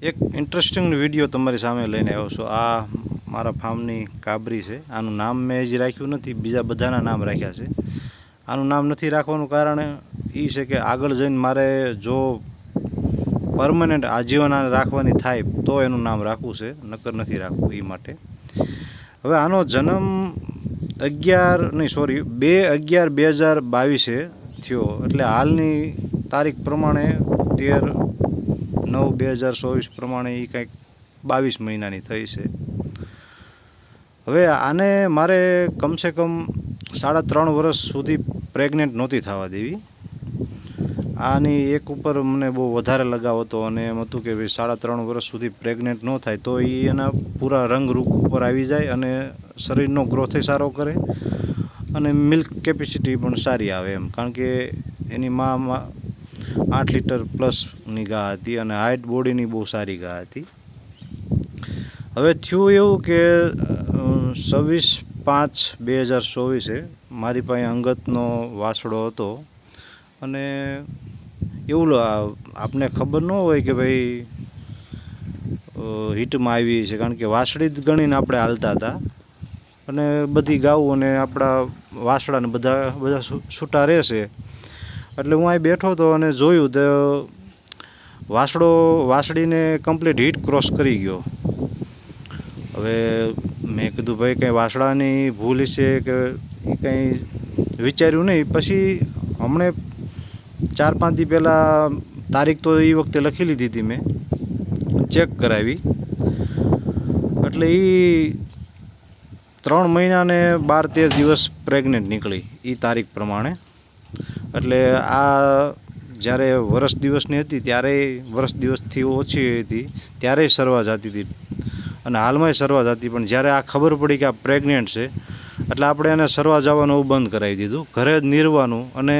એક interesting video તમારી સામે લઈને આવ્યો છું। આ મારા ફાર્મની કાબરી છે। આનું નામ મેં હજી રાખ્યું નથી, બીજા બધાના નામ રાખ્યા છે। આનું નામ નથી રાખવાનું કારણ એ છે કે આગળ જઈને મારે જો પરમનન્ટ આજીવન રાખવાની થાય તો એનું નામ રાખવું છે, નકર નથી રાખવું એ માટે। હવે આનો જન્મ 2/11/2022 થયો, એટલે હાલની તારીખ પ્રમાણે 13/9/2024 પ્રમાણે એ કંઈક 22 મહિનાની થઈ છે। હવે આને મારે કમસે કમ 3.5 વર્ષ સુધી પ્રેગ્નેન્ટ નહોતી થવા દેવી। આની એક ઉપર મને બહુ વધારે લગાવ હતો અને એમ હતું કે ભાઈ 3.5 વર્ષ સુધી પ્રેગ્નેન્ટ ન થાય તો એ એના પૂરા રંગરૂપ ઉપર આવી જાય અને શરીરનો ગ્રોથ સારો કરે અને મિલ્ક કેપેસિટી પણ સારી આવે એમ, કારણ કે એની માં 8 લીટર પ્લસની ગા હતી અને હાઇટ બોડીની બહુ સારી ગા હતી। હવે થયું એવું કે 26/5/2024 મારી પાસે અંગતનો વાસડો હતો અને એવું આપને ખબર ન હોય કે ભાઈ હિટમાં આવી છે, કારણ કે વાસળી જ ગણીને આપણે હાલતા હતા અને બધી ગાઉં અને આપણા વાસડાને બધા છૂટા રહેશે। એટલે હું અહીં બેઠો હતો અને જોયું તો વાસળીને કમ્પ્લીટ હીટ ક્રોસ કરી ગયો। હવે મેં કીધું ભાઈ કંઈ વાસળાની ભૂલ છે કે કંઈ વિચાર્યું નહીં। પછી હમણે 4-5 દી પહેલાં તારીખ તો એ વખતે લખી લીધી હતી, મેં ચેક કરાવી, એટલે એ 3 મહિના ને 12-13 દિવસ પ્રેગ્નેન્ટ નીકળી એ તારીખ પ્રમાણે। એટલે આ જ્યારે વર્ષ દિવસની હતી ત્યારે વર્ષ દિવસથી ઓછી હતી ત્યારે સરવા જતી હતી અને હાલમાંય સરવા જતી, પણ જ્યારે આ ખબર પડી કે આ પ્રેગ્નેન્ટ છે એટલે આપણે એને સરવા જવાનું બંધ કરાવી દીધું, ઘરે જ નીરવાનું। અને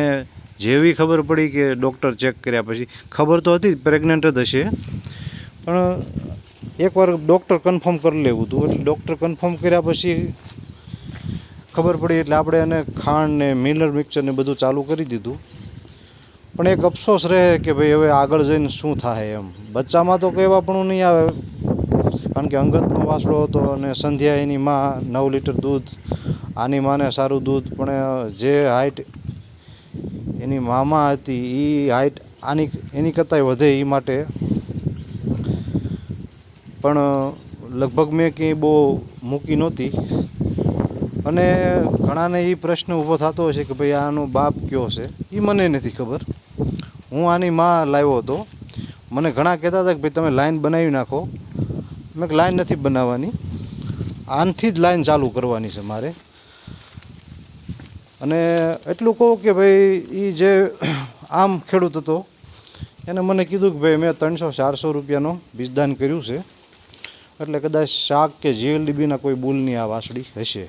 જેવી ખબર પડી કે ડૉક્ટર ચેક કર્યા પછી ખબર તો હતી પ્રેગ્નેન્ટ જ હશે, પણ એકવાર ડૉક્ટર કન્ફર્મ કરી લેવું હતું। એટલે ડૉક્ટર કન્ફર્મ કર્યા પછી ખબર પડી એટલે આપણે એને ખાંડ ને મિનરલ મિક્સર ને બધું ચાલુ કરી દીધું। પણ એક અફસોસ રહે કે ભાઈ હવે આગળ જઈને શું થાય એમ। બચ્ચામાં તો કહેવા પણ નહીં આવે, કારણ કે અંગતનો વાસળો હતો અને સંધ્યા એની માં 9 લીટર દૂધ, આની માને સારું દૂધ, પણ જે હાઇટ એની મામાં હતી એ હાઇટ એની કરતાંય વધે એ માટે પણ લગભગ મેં ક્યાંય બહુ મૂકી નહોતી। અને ઘણાને એ પ્રશ્ન ઊભો થતો હોય છે કે ભાઈ આનો બાપ કયો છે, એ મને નથી ખબર। હું આની માં લાવ્યો હતો, મને ઘણા કહેતા હતા કે ભાઈ તમે લાઈન બનાવી નાખો। મેં લાઈન નથી બનાવવાની, આનથી જ લાઈન ચાલુ કરવાની છે મારે। અને એટલું કહું કે ભાઈ એ જે આમ ખેડૂત હતો એને મને કીધું કે ભાઈ મેં 300-400 રૂપિયાનો બીજદાન કર્યું છે, એટલે કદાચ શાક કે જીએલડીબીના કોઈ બુલની આ વાસળી હશે,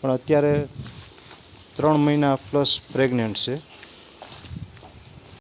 પણ અત્યારે 3 મહિના પ્લસ પ્રેગ્નેન્ટ છે।